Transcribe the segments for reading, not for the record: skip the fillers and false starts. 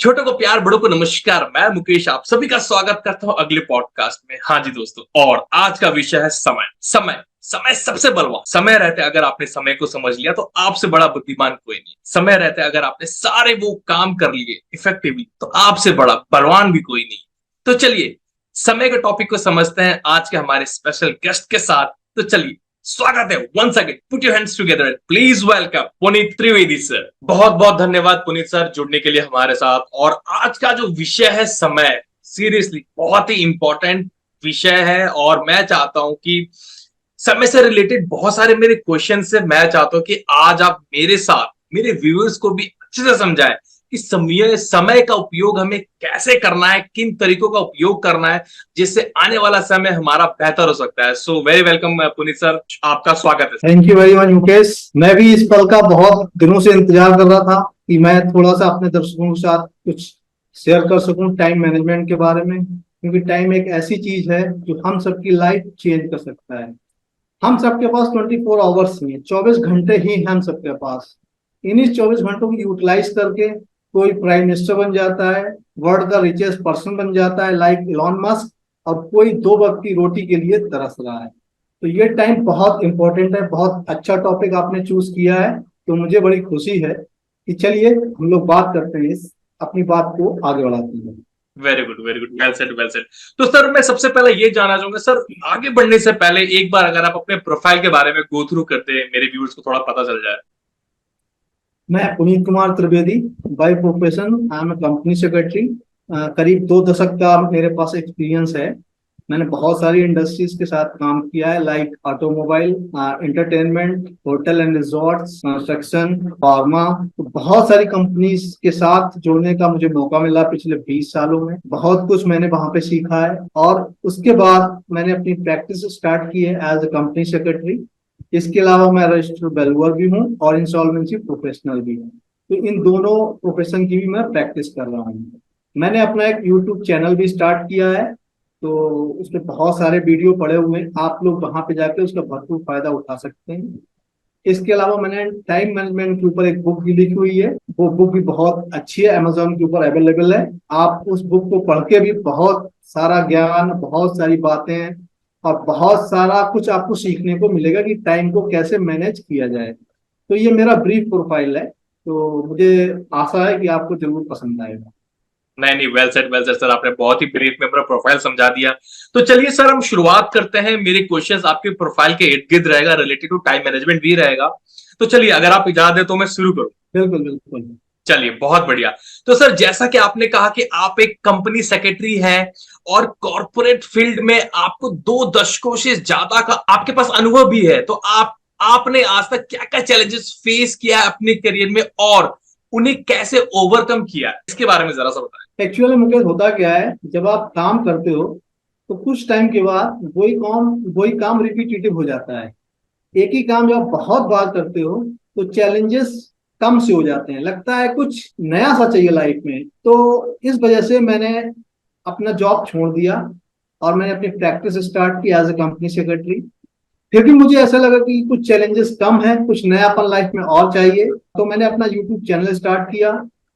छोटों को प्यार, बड़ों को नमस्कार। मैं मुकेश आप सभी का स्वागत करता हूं अगले पॉडकास्ट में। हाँ जी दोस्तों, और आज का विषय है समय। समय समय सबसे बलवान। समय रहते अगर आपने समय को समझ लिया तो आपसे बड़ा बुद्धिमान कोई नहीं। समय रहते अगर आपने सारे वो काम कर लिए इफेक्टिवली तो आपसे बड़ा बलवान भी कोई नहीं। तो चलिए समय के टॉपिक को समझते हैं आज के हमारे स्पेशल गेस्ट के साथ। तो चलिए स्वागत है once again, put your hands together, please welcome Puneet Trivedi sir. बहुत बहुत धन्यवाद पुनीत सर जुड़ने के लिए हमारे साथ। और आज का जो विषय है समय, सीरियसली बहुत ही इंपॉर्टेंट विषय है। और मैं चाहता हूं कि समय से रिलेटेड बहुत सारे मेरे क्वेश्चन से मैं चाहता हूं कि आज आप मेरे साथ मेरे व्यूअर्स को भी अच्छे से समझाएं कि समय समय का उपयोग हमें कैसे करना है, किन तरीकों का उपयोग करना है जिससे आने वाला समय हमारा बेहतर हो सकता है। So very welcome Puneet sir, आपका स्वागत है। Thank you very much Mukesh. मैं भी इस पल का बहुत दिनों से इंतजार कर रहा था कि मैं थोड़ा सा अपने दर्शकों के साथ कुछ शेयर कर सकूं टाइम मैनेजमेंट के बारे में, क्योंकि टाइम एक ऐसी चीज है जो हम सबकी लाइफ चेंज कर सकता है। हम सबके पास 24 आवर्स ही हैं, 24 घंटे ही हम सबके पास। इन्हीं 24 घंटों को यूटिलाइज करके कोई प्राइम मिनिस्टर बन जाता है, वर्ल्ड का रिचेस्ट पर्सन बन जाता है लाइक इलॉन मस्क, और कोई 2 वक्त की रोटी के लिए तरस रहा है। तो ये टाइम बहुत इंपॉर्टेंट है। बहुत अच्छा टॉपिक आपने चूज किया है, तो मुझे बड़ी खुशी है कि चलिए हम लोग बात करते हैं, इस अपनी बात को आगे बढ़ाते हैं। Very good, very good, well said, well said. तो सर मैं सबसे पहले ये जानना चाहूंगा सर, आगे बढ़ने से पहले एक बार अगर आप अपने प्रोफाइल के बारे में गो थ्रू करते हैं, मेरे व्यूअर्स को थोड़ा पता चल जाए। मैं Puneet Kumar Trivedi, by profession I am company secretary. करीब 2 दशक का मेरे पास एक्सपीरियंस है। मैंने बहुत सारी इंडस्ट्रीज के साथ काम किया है, like automobile, entertainment, hotel and resorts, construction, pharma. तो बहुत सारी कंपनीज के साथ जुड़ने का मुझे मौका मिला पिछले 20 सालों में। बहुत कुछ मैंने वहां पे सीखा है, और उसके बाद मैंने अपनी प्रैक्टिस स्टार्ट की है एज ए कंपनी सेक्रेटरी। इसके अलावा मैं रजिस्टर्ड वैल्यूअर भी हूँ और इंसॉल्वेंसी प्रोफेशनल भी हूँ। तो इन दोनों प्रोफेशन की भी मैं प्रैक्टिस कर रहा हूँ। मैंने अपना एक यूट्यूब चैनल भी स्टार्ट किया है, तो उसमें बहुत सारे वीडियो पड़े हुए हैं, आप लोग वहां पे जाके उसका भरपूर फायदा उठा सकते हैं। इसके अलावा मैंने टाइम मैनेजमेंट के ऊपर एक बुक भी लिखी हुई है। वो बुक भी बहुत अच्छी है, अमेजोन के ऊपर अवेलेबल है। आप उस बुक को पढ़ के भी बहुत सारा ज्ञान, बहुत सारी बातें और बहुत सारा कुछ आपको सीखने को मिलेगा कि टाइम को कैसे मैनेज किया जाए। तो ये मेरा ब्रीफ प्रोफाइल है, तो मुझे आशा है कि आपको जरूर पसंद आएगा। नहीं नहीं, वेल सेड सर, आपने बहुत ही ब्रीफ में अपना प्रोफाइल समझा दिया। तो चलिए सर हम शुरुआत करते हैं। मेरे क्वेश्चंस आपके प्रोफाइल के इर्द गिर्द रहेगा, रिलेटेड टू टाइम मैनेजमेंट भी रहेगा। तो चलिए अगर आप इजाजत दें तो मैं शुरू करूं। बिल्कुल बिल्कुल। चलिए बहुत बढ़िया। तो सर जैसा कि आपने कहा कि आप एक कंपनी सेक्रेटरी हैं और कॉर्पोरेट फील्ड में आपको 2 दशकों से ज्यादा का आपके पास अनुभव भी है, तो आपने आज तक क्या क्या चैलेंजेस फेस किया है अपने करियर में और उन्हें कैसे ओवरकम किया है, इसके बारे में जरा सा बताएं। एक्चुअली मुकेश, होता क्या है, जब आप काम करते हो तो कुछ टाइम के बाद वही काम रिपीटेटिव हो जाता है। एक ही काम जब आप बहुत बार करते हो तो चैलेंजेस कम से हो जाते हैं, लगता है कुछ नया सा चाहिए लाइफ में। तो इस वजह से मैंने अपना जॉब छोड़ दिया और मैंने अपनी प्रैक्टिस स्टार्ट की एज ए कंपनी सेक्रेटरी। फिर भी मुझे ऐसा लगा कि कुछ चैलेंजेस कम है, कुछ नयापन लाइफ में और चाहिए, तो मैंने अपना यूट्यूब चैनल स्टार्ट किया,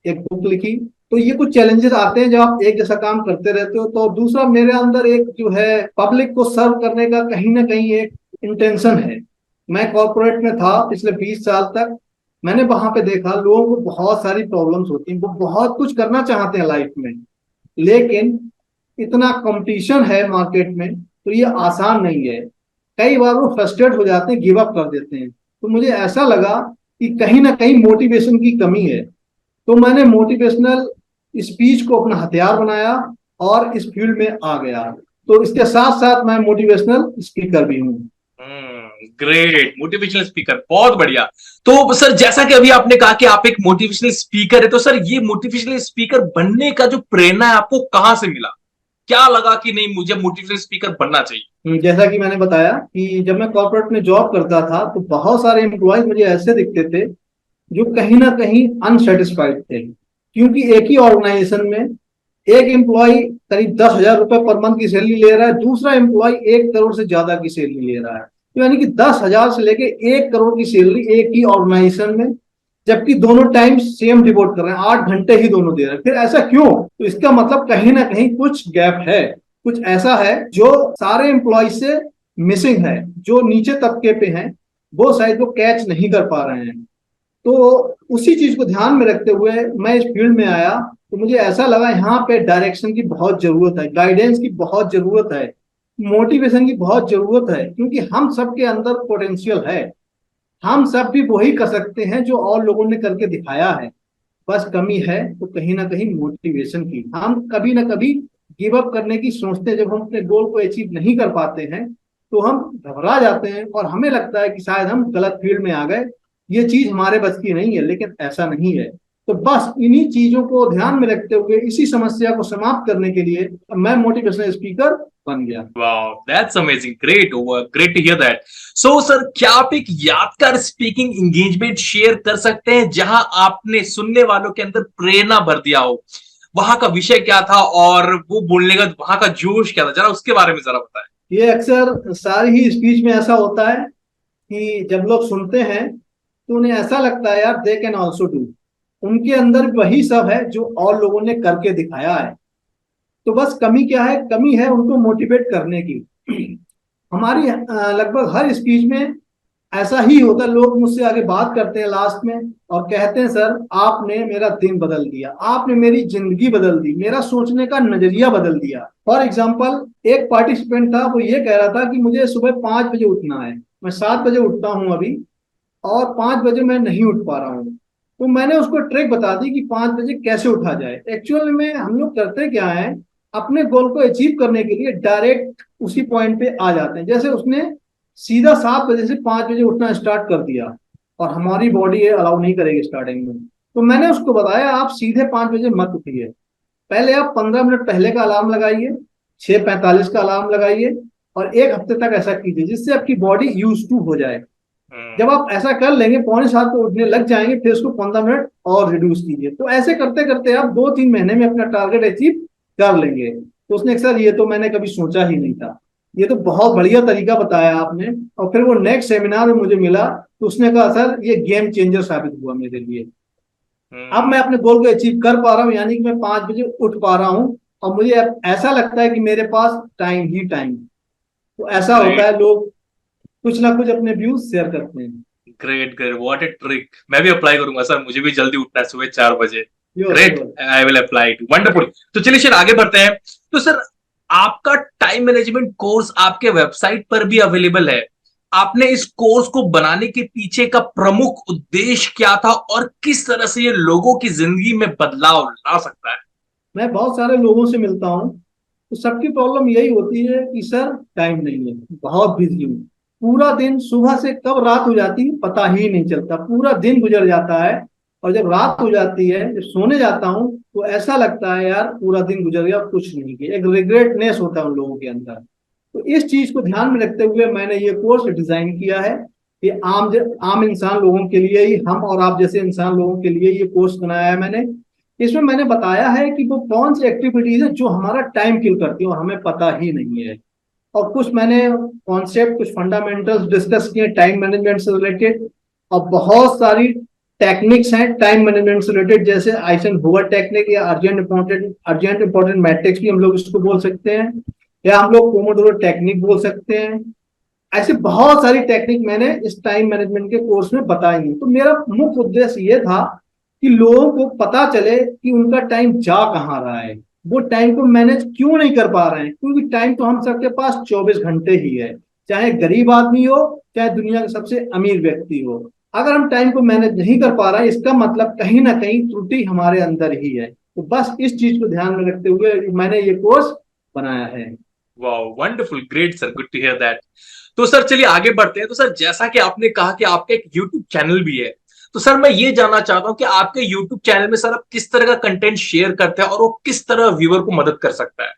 एक बुक लिखी। तो ये कुछ चैलेंजेस आते हैं जब आप एक जैसा काम करते रहते हो। तो दूसरा, मेरे अंदर एक जो है पब्लिक को सर्व करने का कहीं ना कहीं एक इंटेंशन है। मैं कॉर्पोरेट में था पिछले 20 साल तक। मैंने वहां पे देखा लोगों को बहुत सारी प्रॉब्लम्स होती हैं, वो बहुत कुछ करना चाहते हैं लाइफ में, लेकिन इतना कंपटीशन है मार्केट में, तो ये आसान नहीं है। कई बार वो फ्रस्ट्रेट हो जाते हैं, गिव अप कर देते हैं। तो मुझे ऐसा लगा कि कहीं ना कहीं मोटिवेशन की कमी है। तो मैंने मोटिवेशनल स्पीच को अपना हथियार बनाया और इस फील्ड में आ गया। तो इसके साथ साथ मैं मोटिवेशनल स्पीकर भी हूँ। ग्रेट, मोटिवेशनल स्पीकर, बहुत बढ़िया। तो सर जैसा कि अभी आपने कहा कि आप एक मोटिवेशनल स्पीकर है, तो सर ये मोटिवेशनल स्पीकर बनने का जो प्रेरणा है आपको कहां से मिला? क्या लगा कि नहीं मुझे मोटिवेशनल स्पीकर बनना चाहिए? जैसा कि मैंने बताया कि जब मैं कॉर्पोरेट में जॉब करता था तो बहुत सारे एम्प्लॉयज मुझे ऐसे दिखते थे जो कहीं ना कहीं अनसेटिस्फाइड थे, क्योंकि एक ही ऑर्गेनाइजेशन में एक एम्प्लॉय करीब 10,000 रुपए पर मंथ की सैलरी ले रहा है, दूसरा एम्प्लॉय 1 करोड़ से ज्यादा की सैलरी ले रहा है। तो यानी कि 10,000 से लेके 1 करोड़ की सैलरी एक ही ऑर्गेनाइजेशन में जबकि दोनों टाइम सेम डिवोट कर रहे हैं, 8 घंटे ही दोनों दे रहे हैं। फिर ऐसा क्यों? तो इसका मतलब कहीं ना कहीं कुछ गैप है, कुछ ऐसा है जो सारे एम्प्लॉय से मिसिंग है। जो नीचे तबके पे हैं वो शायद वो कैच नहीं कर पा रहे हैं। तो उसी चीज को ध्यान में रखते हुए मैं इस फील्ड में आया। तो मुझे ऐसा लगा यहाँ पे डायरेक्शन की बहुत जरूरत है, गाइडेंस की बहुत जरूरत है, मोटिवेशन की बहुत जरूरत है, क्योंकि हम सबके अंदर पोटेंशियल है। हम सब भी वही कर सकते हैं जो और लोगों ने करके दिखाया है। बस कमी है तो कहीं ना कहीं मोटिवेशन की। हम कभी ना कभी गिव अप करने की सोचते हैं। जब हम अपने गोल को अचीव नहीं कर पाते हैं तो हम घबरा जाते हैं और हमें लगता है कि शायद हम गलत फील्ड में आ गए, ये चीज हमारे बस की नहीं है। लेकिन ऐसा नहीं है। तो बस इन्हीं चीजों को ध्यान में रखते हुए इसी समस्या को समाप्त करने के लिए मैं मोटिवेशनल स्पीकर बन गया। Wow, that's amazing, great to hear that. So sir, क्या आप एक यादगार स्पीकिंग एंगेजमेंट शेयर कर सकते हैं जहां आपने सुनने वालों के अंदर प्रेरणा भर दिया हो? वहां का विषय क्या था और वो बोलने का वहां का जोश क्या था, जरा उसके बारे में जरा बताएं। ये अक्सर सारी ही स्पीच में ऐसा होता है कि जब लोग सुनते हैं तो उन्हें ऐसा लगता है यार दे कैन ऑल्सो डू। उनके अंदर वही सब है जो और लोगों ने करके दिखाया है। तो बस कमी क्या है? कमी है उनको मोटिवेट करने की। हमारी लगभग हर स्पीच में ऐसा ही होता है। लोग मुझसे आगे बात करते हैं लास्ट में और कहते हैं सर आपने मेरा दिन बदल दिया, आपने मेरी जिंदगी बदल दी, मेरा सोचने का नजरिया बदल दिया। फॉर एग्जाम्पल एक पार्टिसिपेंट था, वो ये कह रहा था कि मुझे सुबह 5 बजे उठना है, मैं 7 बजे उठता हूँ अभी और 5 बजे मैं नहीं उठ पा रहा हूँ। तो मैंने उसको ट्रिक बता दी कि 5 बजे कैसे उठा जाए। एक्चुअल में हम लोग करते क्या है, अपने गोल को अचीव करने के लिए डायरेक्ट उसी पॉइंट पे आ जाते हैं। जैसे उसने सीधा 7 बजे से 5 बजे उठना स्टार्ट कर दिया और हमारी बॉडी ये अलाउ नहीं करेगी स्टार्टिंग में। तो मैंने उसको बताया आप सीधे 5 बजे मत उठिए, पहले आप 15 मिनट पहले का अलार्म लगाइए, 6:45 का अलार्म लगाइए और 1 हफ्ते तक ऐसा कीजिए जिससे आपकी बॉडी यूज टू हो जाए। जब आप ऐसा कर लेंगे 6:45 को उठने लग जाएंगे, फिर उसको 15 मिनट और रिड्यूस कीजिए। तो ऐसे करते करते आप 2-3 महीने में अपना टारगेट अचीव कर लेंगे। तो उसने सर ये तो मैंने कभी सोचा ही नहीं था, ये तो बहुत बढ़िया तरीका बताया आपने। और फिर वो नेक्स्ट सेमिनार में मुझे मिला तो उसने कहा सर ये गेम चेंजर साबित हुआ मेरे लिए। अब मैं अपने गोल को अचीव कर पा रहा हूँ, यानी कि मैं 5 बजे उठ पा रहा हूँ और मुझे अब ऐसा लगता है कि मेरे पास टाइम ही टाइम। तो ऐसा होता है, लोग कुछ ना कुछ अपने व्यूज शेयर करते हैं। Great great, what a trick. मैं भी अप्लाई करूंगा सर, मुझे भी जल्दी उठना है सुबह 4 बजे। Sure great, sure. I will apply it, wonderful. तो चलिए सर आगे बढ़ते हैं। तो सर, आपका टाइम मैनेजमेंट कोर्स आपके वेबसाइट पर भी अवेलेबल है। आपने इस कोर्स को बनाने के पीछे का प्रमुख उद्देश्य क्या था और किस तरह से ये लोगों की जिंदगी में बदलाव ला सकता है? मैं बहुत सारे लोगों से मिलता हूँ तो सबकी प्रॉब्लम यही होती है कि सर टाइम नहीं है, बहुत बिजी हूँ। पूरा दिन सुबह से कब रात हो जाती है पता ही नहीं चलता, पूरा दिन गुजर जाता है और जब रात हो जाती है, जब सोने जाता हूँ तो ऐसा लगता है यार पूरा दिन गुजर गया, कुछ नहीं किया। एक रिग्रेटनेस होता है उन लोगों के अंदर। तो इस चीज को ध्यान में रखते हुए मैंने ये कोर्स डिजाइन किया है कि आम इंसान लोगों के लिए ही, हम और आप जैसे इंसान लोगों के लिए ये कोर्स बनाया है मैंने। इसमें मैंने बताया है कि वो कौन सी एक्टिविटीज है जो हमारा टाइम किल करती है और हमें पता ही नहीं है। और कुछ मैंने कॉन्सेप्ट, कुछ फंडामेंटल्स डिस्कस किए टाइम मैनेजमेंट से रिलेटेड। और बहुत सारी टेक्निक्स हैं टाइम मैनेजमेंट से रिलेटेड, जैसे आइजनहोवर टेक्निक या अर्जेंट इंपॉर्टेंट मैट्रिक्स भी हम लोग इसको बोल सकते हैं, या हम लोग पोमोडोरो टेक्निक बोल सकते हैं। ऐसे बहुत सारी टेक्निक मैंने इस टाइम मैनेजमेंट के कोर्स में बताई है। तो मेरा मुख्य उद्देश्य ये था कि लोगों को पता चले कि उनका टाइम जा कहाँ रहा है, वो टाइम को मैनेज क्यों नहीं कर पा रहे हैं। क्योंकि टाइम तो हम सबके पास 24 घंटे ही है, चाहे गरीब आदमी हो चाहे दुनिया का सबसे अमीर व्यक्ति हो। अगर हम टाइम को मैनेज नहीं कर पा रहे हैं इसका मतलब कहीं ना कहीं त्रुटि हमारे अंदर ही है। तो बस इस चीज को ध्यान में रखते हुए मैंने ये कोर्स बनाया है। Wow, wonderful, great sir, good to hear that. तो सर चलिए आगे बढ़ते हैं। तो सर, जैसा कि आपने कहा कि आपका एक यूट्यूब चैनल भी है, तो सर मैं ये जानना चाहता हूं कि आपके यूट्यूब चैनल में सर आप किस तरह का कंटेंट शेयर करते हैं और वो किस तरह व्यूअर को मदद कर सकता है?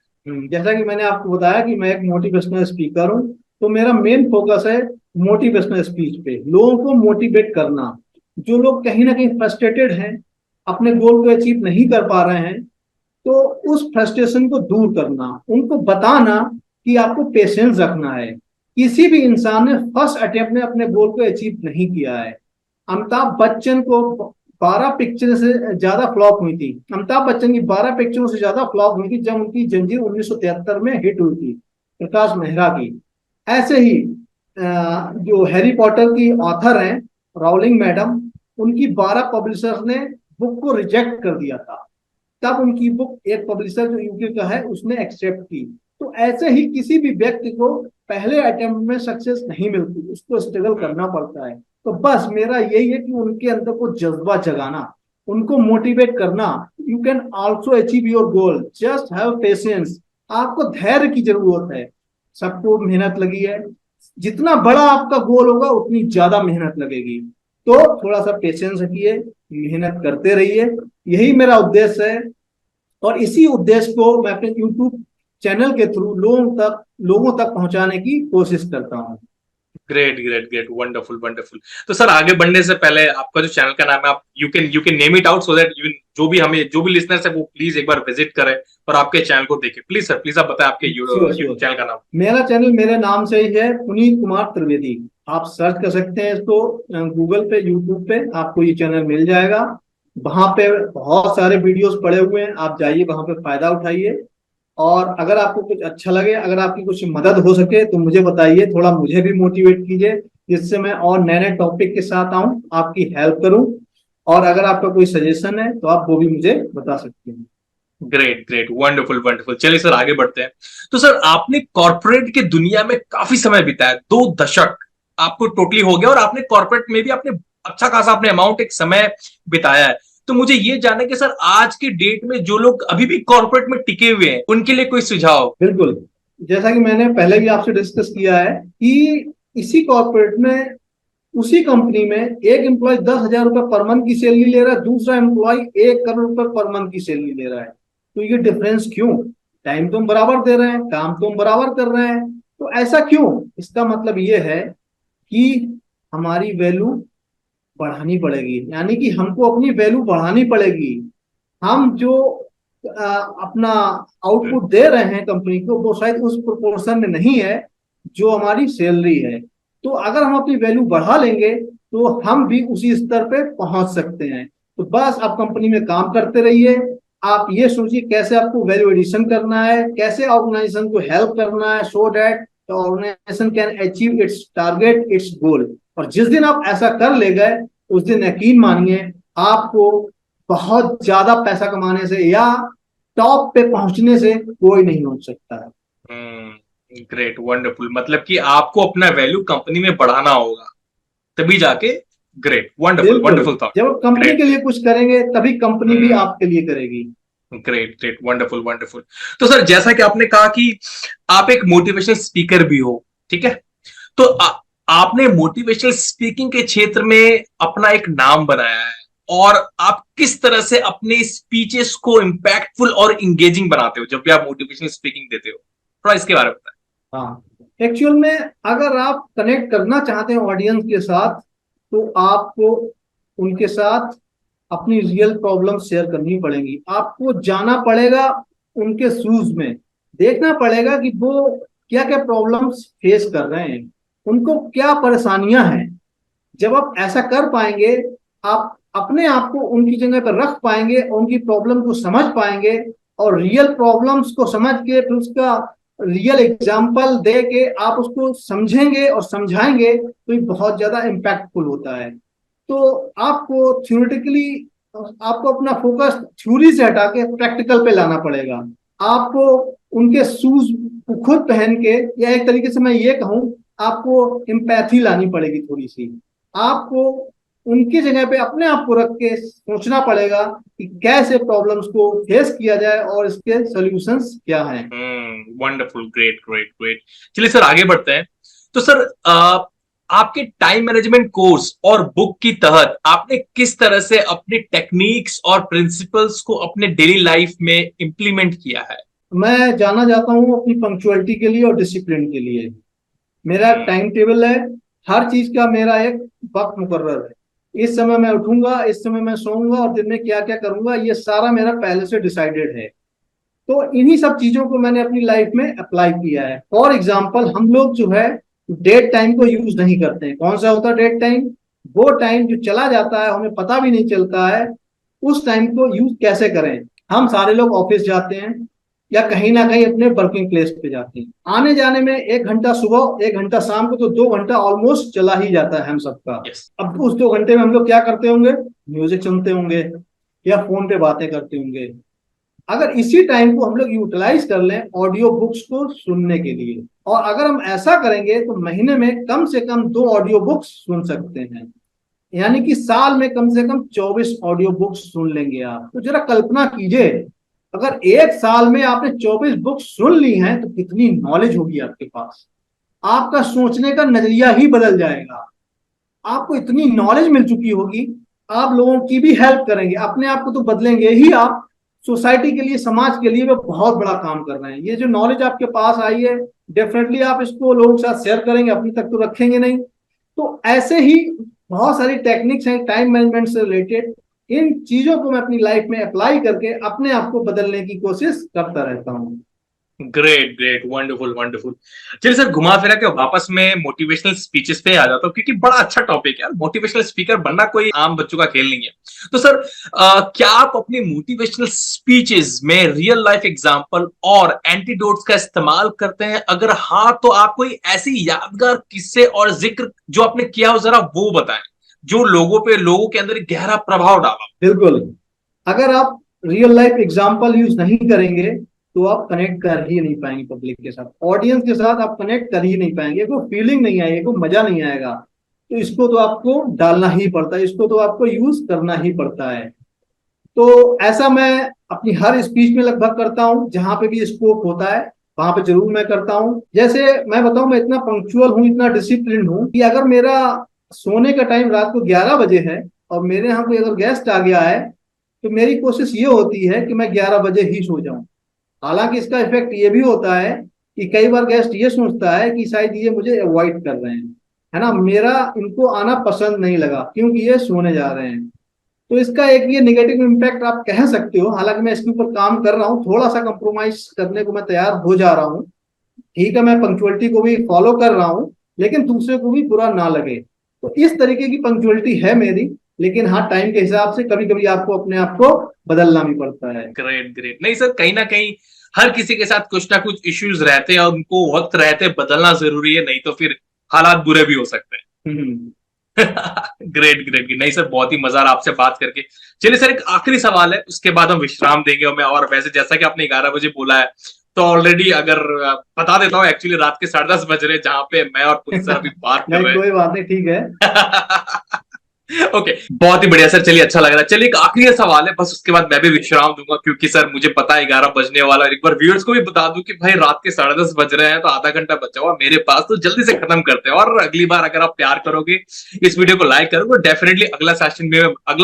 जैसा कि मैंने आपको बताया कि मैं एक मोटिवेशनल स्पीकर हूँ, तो मेरा मेन फोकस है मोटिवेशनल स्पीच पे, लोगों को मोटिवेट करना। जो लोग कहीं ना कहीं फ्रस्ट्रेटेड हैं, अपने गोल को अचीव नहीं कर पा रहे हैं, तो उस फ्रस्ट्रेशन को दूर करना, उनको बताना कि आपको पेशेंस रखना है। किसी भी इंसान ने फर्स्ट अटेम्प्ट में अपने गोल को अचीव नहीं किया है। अमिताभ बच्चन को 12 पिक्चर से ज्यादा फ्लॉप हुई थी। अमिताभ बच्चन की 12 पिक्चरों से ज्यादा फ्लॉप हुई थी जब उनकी जंजीर 1973 में हिट हुई थी, प्रकाश मेहरा की। ऐसे ही जो हैरी पॉटर की ऑथर हैं, राउलिंग मैडम, उनकी 12 पब्लिशर्स ने बुक को रिजेक्ट कर दिया था। तब उनकी बुक एक पब्लिशर जो यूके का है उसने एक्सेप्ट की। तो ऐसे ही किसी भी व्यक्ति को पहले अटेम्प्ट में सक्सेस नहीं मिलती, उसको स्ट्रगल करना पड़ता है। तो बस मेरा यही है कि उनके अंदर को जज्बा जगाना, उनको मोटिवेट करना। You can also achieve your goal, just have patience. आपको धैर्य की जरूरत है। सबको मेहनत लगी है, जितना बड़ा आपका गोल होगा उतनी ज्यादा मेहनत लगेगी। तो थोड़ा सा पेशेंस रखिए, मेहनत करते रहिए, यही मेरा उद्देश्य है। और इसी उद्देश्य को मैं अपने यूट्यूब चैनल के थ्रू लोगों तक पहुंचाने की कोशिश करता हूँ। Great great great, wonderful wonderful. तो सर आगे बढ़ने से पहले आपका जो चैनल का नाम है, आप you can name it out so that जो भी लिसनर्स है वो प्लीज एक बार विजिट करें और आपके चैनल को देखें। प्लीज सर, प्लीज आप बताएं आपके श्योर यूट्यूब श्योर। चैनल का नाम। मेरा चैनल मेरे नाम से ही है, पुनीत कुमार त्रिवेदी। आप सर्च कर सकते हैं इसको गूगल पे, यूट्यूब पे, आपको ये चैनल मिल जाएगा। वहां पे बहुत सारे वीडियोस पड़े हुए हैं, आप जाइए वहां पे फायदा उठाइए। और अगर आपको कुछ अच्छा लगे, अगर आपकी कुछ मदद हो सके तो मुझे बताइए, थोड़ा मुझे भी मोटिवेट कीजिए, जिससे मैं और नए नए टॉपिक के साथ आऊं, आपकी हेल्प करूं। और अगर आपका कोई सजेशन है तो आप वो भी मुझे बता सकते हैं। Great great, wonderful wonderful. चलिए सर आगे बढ़ते हैं। तो सर आपने कॉर्पोरेट की दुनिया में काफी समय बिताया, 2 दशक आपको टोटली हो गया, और आपने कॉर्पोरेट में भी आपने अच्छा खासा अपने अमाउंट एक समय बिताया है। तो मुझे ये जानना है कि सर आज के डेट में जो लोग अभी भी कॉर्पोरेट में टिके हुए हैं उनके लिए कोई सुझाव। बिल्कुल। जैसा कि मैंने पहले भी आपसे डिस्कस किया है कि इसी कॉर्पोरेट में, उसी कंपनी में एक एम्प्लॉय 10,000 रुपए पर मंथ की सैलरी ले रहा है, दूसरा एम्प्लॉय 1 करोड़ रुपए पर मंथ की सैलरी ले रहा है। तो ये डिफरेंस क्यों? टाइम तो हम बराबर दे रहे हैं, काम तो हम बराबर कर रहे हैं, तो ऐसा क्यों? इसका मतलब ये है कि हमारी वैल्यू बढ़ानी पड़ेगी, यानी कि हमको अपनी वैल्यू बढ़ानी पड़ेगी। हम जो अपना आउटपुट दे रहे हैं कंपनी को, वो शायद उस प्रोपोर्शन में नहीं है जो हमारी सैलरी है। तो अगर हम अपनी वैल्यू बढ़ा लेंगे तो हम भी उसी स्तर पे पहुंच सकते हैं। तो बस आप कंपनी में काम करते रहिए, आप ये सोचिए कैसे आपको वैल्यू एडिशन करना है, कैसे ऑर्गेनाइजेशन को हेल्प करना है, so that the organization can achieve its target, its goal. और जिस दिन आप ऐसा कर ले गए, उस दिन यकीन मानिए आपको बहुत ज्यादा पैसा कमाने से या टॉप पे पहुंचने से कोई नहीं रोक सकता है। ग्रेट वंडरफुल, मतलब कि आपको अपना वैल्यू कंपनी में बढ़ाना होगा तभी जाके। ग्रेट वंडरफुल बिल्कुल। Wonderful thought. जब आप कंपनी ग्रेट के लिए ग्रेट। कुछ करेंगे तभी कंपनी भी आपके लिए करेगी। Great great, wonderful wonderful. तो सर जैसा कि आपने कहा कि आप एक मोटिवेशनल स्पीकर भी हो, ठीक है, तो आपने मोटिवेशनल स्पीकिंग के क्षेत्र में अपना एक नाम बनाया है, और आप किस तरह से अपने स्पीचेस को इम्पैक्टफुल और इंगेजिंग बनाते हो जब भी आप मोटिवेशनल स्पीकिंग देते हो, थोड़ा इसके बारे में बताएं। हाँ, एक्चुअल में अगर आप कनेक्ट करना चाहते हैं ऑडियंस के साथ, तो आपको उनके साथ अपनी रियल प्रॉब्लम शेयर करनी पड़ेगी। आपको जाना पड़ेगा उनके शूज में, देखना पड़ेगा कि वो क्या क्या प्रॉब्लम्स फेस कर रहे हैं, उनको क्या परेशानियां हैं। जब आप ऐसा कर पाएंगे, आप अपने आप को उनकी जगह पर रख पाएंगे, उनकी प्रॉब्लम को समझ पाएंगे, और रियल प्रॉब्लम्स को समझ के फिर उसका रियल एग्जाम्पल दे के आप उसको समझेंगे और समझाएंगे, तो ये बहुत ज्यादा इम्पैक्टफुल होता है। तो आपको थ्योरेटिकली, आपको अपना फोकस थ्योरी से हटा के प्रैक्टिकल पे लाना पड़ेगा। आपको उनके शूज को खुद पहन के, या एक तरीके से मैं ये कहूँ, आपको एम्पैथी लानी पड़ेगी थोड़ी सी। आपको उनकी जगह पे अपने आप को रख के सोचना पड़ेगा कि कैसे प्रॉब्लम्स को फेस किया जाए और इसके सॉल्यूशंस क्या हैं। Wonderful, great great great. चलिए सर आगे बढ़ते हैं। तो सर आपके टाइम मैनेजमेंट कोर्स और बुक की तहत आपने किस तरह से अपने टेक्निक्स और प्रिंसिपल्स को अपने डेली लाइफ में इंप्लीमेंट किया है। मैं जाना जाता हूँ अपनी पंक्चुअलिटी के लिए और डिसिप्लिन के लिए। मेरा टाइम टेबल है, हर चीज का मेरा एक वक्त मुकर्रर है। इस समय मैं उठूंगा, इस समय मैं सोऊंगा, और दिन में क्या क्या करूंगा, ये सारा मेरा पहले से डिसाइडेड है। तो इन्हीं सब चीजों को मैंने अपनी लाइफ में अप्लाई किया है। फॉर एग्जाम्पल, हम लोग जो है डेट टाइम को यूज नहीं करते हैं। कौन सा होता है डेट टाइम? वो टाइम जो चला जाता है हमें पता भी नहीं चलता है, उस टाइम को यूज कैसे करें। हम सारे लोग ऑफिस जाते हैं या कहीं ना कहीं अपने वर्किंग प्लेस पे जाते हैं, आने जाने में 1 घंटा सुबह 1 घंटा शाम को, तो 2 घंटा ऑलमोस्ट चला ही जाता है हम सबका। यस। अब उस 2 घंटे में हम लोग क्या करते होंगे? म्यूजिक सुनते होंगे या फोन पे बातें करते होंगे। अगर इसी टाइम को हम लोग यूटिलाइज कर लें ऑडियो बुक्स को सुनने के लिए, और अगर हम ऐसा करेंगे तो महीने में कम से कम 2 ऑडियो बुक्स सुन सकते हैं, यानी कि साल में कम से कम 24 ऑडियो बुक्स सुन लेंगे आप। तो जरा कल्पना कीजिए, अगर एक साल में आपने 24 बुक्स सुन ली हैं तो कितनी नॉलेज होगी आपके पास। आपका सोचने का नजरिया ही बदल जाएगा, आपको इतनी नॉलेज मिल चुकी होगी। आप लोगों की भी हेल्प करेंगे, अपने आप को तो बदलेंगे ही आप, सोसाइटी के लिए, समाज के लिए वो बहुत बड़ा काम कर रहे हैं। ये जो नॉलेज आपके पास आई है, डेफिनेटली आप इसको लोगों के साथ शेयर करेंगे, अपने तक तो रखेंगे नहीं। तो ऐसे ही बहुत सारी टेक्निक्स हैं टाइम मैनेजमेंट से रिलेटेड, इन चीजों को मैं अपनी लाइफ में अप्लाई करके अपने आप को बदलने की कोशिश करता रहता हूँ। Great great, wonderful wonderful. चलिए सर, घुमा फिरा के वापस में मोटिवेशनल स्पीचेस पे आ जाता हूँ, क्योंकि बड़ा अच्छा टॉपिक है। मोटिवेशनल स्पीकर बनना कोई आम बच्चों का खेल नहीं है। तो सर, क्या आप अपनी मोटिवेशनल स्पीचेस में रियल लाइफ एग्जांपल और एंटीडोट्स का इस्तेमाल करते हैं? अगर हाँ, तो आप कोई ऐसी यादगार किस्से और जिक्र जो आपने किया हो, जरा वो बताएं, जो लोगों के अंदर एक गहरा प्रभाव डाला। बिल्कुल, अगर आप रियल लाइफ एग्जाम्पल यूज नहीं करेंगे तो आप कनेक्ट कर ही नहीं पाएंगे पब्लिक के साथ, ऑडियंस के साथ आप कनेक्ट कर ही नहीं पाएंगे, कोई फीलिंग नहीं आएगी, कोई मजा नहीं आएगा। तो इसको तो आपको डालना ही पड़ता है, इसको तो आपको यूज करना ही पड़ता है। तो ऐसा मैं अपनी हर स्पीच में लगभग करता हूँ, जहां पे भी स्कोप होता है वहां पे जरूर मैं करता हूँ। जैसे मैं बताऊं, मैं इतना पंक्चुअल हूँ, इतना डिसिप्लिन हूँ कि अगर मेरा सोने का टाइम रात को 11 बजे है और मेरे यहाँ कोई अगर गेस्ट आ गया है, तो मेरी कोशिश ये होती है कि मैं 11 बजे ही सो जाऊं। हालांकि इसका इफेक्ट ये भी होता है कि कई बार गेस्ट ये सोचता है कि शायद ये मुझे अवॉइड कर रहे हैं, है ना, मेरा इनको आना पसंद नहीं लगा क्योंकि ये सोने जा रहे हैं। तो इसका एक ये नेगेटिव इम्पैक्ट आप कह सकते हो। हालांकि मैं इसके ऊपर काम कर रहा हूँ, थोड़ा सा कंप्रोमाइज करने को मैं तैयार हो जा रहा हूँ। ठीक है, मैं पंक्चुअलिटी को भी फॉलो कर रहा हूँ, लेकिन दूसरे को भी बुरा ना लगे। तो इस तरीके की पंक्चुअलिटी है मेरी, लेकिन हाँ, टाइम के हिसाब से कभी कभी आपको अपने आप को बदलना भी पड़ता है। Great great. नहीं सर, कहीं ना कहीं हर किसी के साथ कुछ ना कुछ इश्यूज रहते हैं और उनको वक्त रहते बदलना जरूरी है, नहीं तो फिर हालात बुरे भी हो सकते हैं। हम्म। Great great. नहीं सर, बहुत ही मजा आ रहा आपसे बात करके। चलिए सर, एक आखिरी सवाल है, उसके बाद हम विश्राम देंगे। और वैसे जैसा कि आपने 11 बजे बोला है, तो ऑलरेडी अगर बता देता हूँ, एक्चुअली रात के 10:30 बज रहे जहां पे मैं और पुनीत सर अभी बात कर नहीं, रहे कोई बात नहीं, ठीक है। हैं। ओके, बहुत ही बढ़िया सर। चलिए, अच्छा लग रहा है। चलिए, एक आखिरी सवाल है बस, उसके बाद मैं भी विश्राम दूंगा, क्योंकि सर मुझे पता है 11 बजने वाला है। एक बार व्यूअर्स को भी बता दूं कि भाई रात के 10:30 बज रहे हैं, तो आधा घंटा बचा हुआ मेरे पास, तो जल्दी से खत्म करते हैं। और अगली बार अगर आप प्यार करोगे, इस वीडियो को लाइक करोगे, डेफिनेटली अगला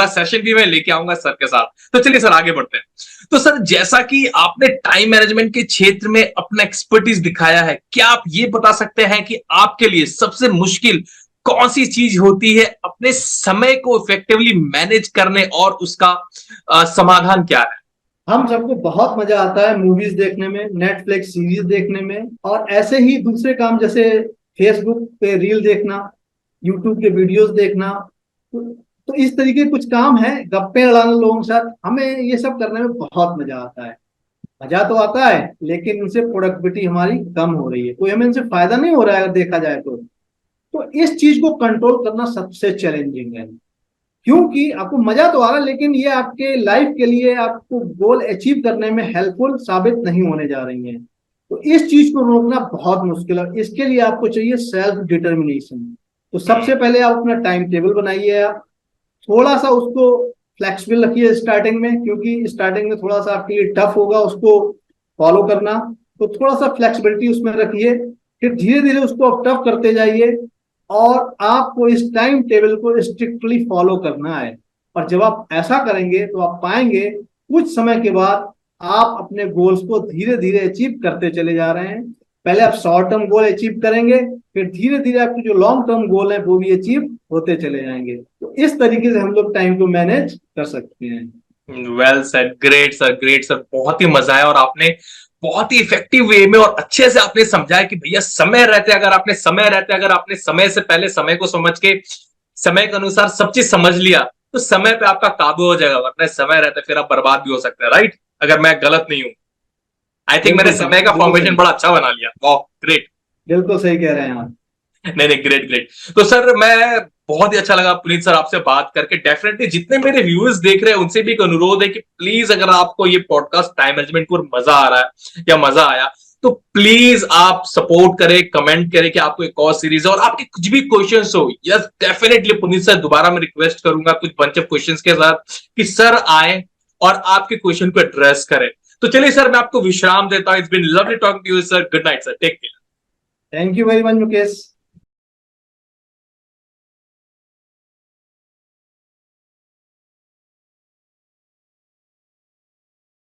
सेशन भी मैं लेके आऊंगा सर के साथ। तो चलिए सर, आगे बढ़ते हैं। तो सर, जैसा कि आपने टाइम मैनेजमेंट के क्षेत्र में अपना एक्सपर्टीज दिखाया है, क्या आप ये बता सकते हैं कि आपके लिए सबसे मुश्किल कौन सी चीज होती है अपने समय को इफेक्टिवली मैनेज करने, और उसका समाधान क्या है? हम सबको बहुत मजा आता है मूवीज देखने में, नेटफ्लिक्स सीरीज देखने में, और ऐसे ही दूसरे काम जैसे फेसबुक पे रील देखना, यूट्यूब के वीडियोस देखना। तो इस तरीके के कुछ काम है, गप्पे लड़ाना लोगों के साथ, हमें ये सब करने में बहुत मजा आता है। मजा तो आता है, लेकिन इनसे प्रोडक्टिविटी हमारी कम हो रही है, कोई हमें इनसे फायदा नहीं हो रहा है अगर देखा जाए तो इस चीज को कंट्रोल करना सबसे चैलेंजिंग है। क्योंकि आपको मजा तो आ रहा है, लेकिन ये आपके लाइफ के लिए, आपको गोल अचीव करने में हेल्पफुल साबित नहीं होने जा रही है। तो इस चीज को रोकना बहुत मुश्किल है। इसके लिए आपको चाहिए सेल्फ डिटर्मिनेशन। तो सबसे पहले आप अपना टाइम टेबल बनाइए, आप थोड़ा सा उसको फ्लेक्सिबल रखिए स्टार्टिंग में, क्योंकि स्टार्टिंग में थोड़ा सा आपके लिए टफ होगा उसको फॉलो करना। तो थोड़ा सा फ्लेक्सिबिलिटी उसमें रखिए, फिर धीरे धीरे उसको आप टफ करते जाइए, और आपको इस टाइम टेबल को स्ट्रिक्टली फॉलो करना है। और जब आप ऐसा करेंगे तो आप पाएंगे कुछ समय के बाद आप अपने गोल्स को धीरे धीरे अचीव करते चले जा रहे हैं। पहले आप शॉर्ट टर्म गोल अचीव करेंगे, फिर धीरे धीरे आपके जो लॉन्ग टर्म गोल है वो भी अचीव होते चले जाएंगे। तो इस तरीके से हम लोग टाइम को मैनेज कर सकते हैं। Well said, great sir, great sir. बहुत ही मजा आया, और आपने बहुत ही इफेक्टिव वे में और अच्छे से आपने समझाया कि भैया समय रहते अगर आपने समय से पहले समय को समझ के समय के अनुसार सब चीज समझ लिया तो समय पे आपका काबू हो जाएगा, वरना समय रहता है फिर आप बर्बाद भी हो सकते हैं, राइट? अगर मैं गलत नहीं हूं। आई थिंक मैंने बिल्कुल समय का बिल्कुल फॉर्मेशन सही, बड़ा अच्छा बना लिया। वाह, ग्रेट। बिल्कुल सही कह रहे हैं आप। नहीं नहीं, ग्रेट ग्रेट। तो सर मैं बहुत ही अच्छा लगा पुनीत सर आपसे बात करके। डेफिनेटली जितने मेरे व्यूअर्स देख रहे हैं उनसे भी एक अनुरोध है कि प्लीज अगर आपको ये पॉडकास्ट टाइम मैनेजमेंट पर मजा आ रहा है या मजा आया तो प्लीज आप सपोर्ट करें, कमेंट करें कि आपको एक और सीरीज है, और आपके कुछ भी क्वेश्चंस हो, यस डेफिनेटली पुनीत सर दोबारा मैं रिक्वेस्ट करूंगा कुछ बंच ऑफ क्वेश्चंस के साथ कि सर आए और आपके क्वेश्चन को एड्रेस करें। तो चलिए सर मैं आपको विश्राम देता हूं। It's been lovely talking to you sir. Good night sir, take care. Thank you very much Mukesh.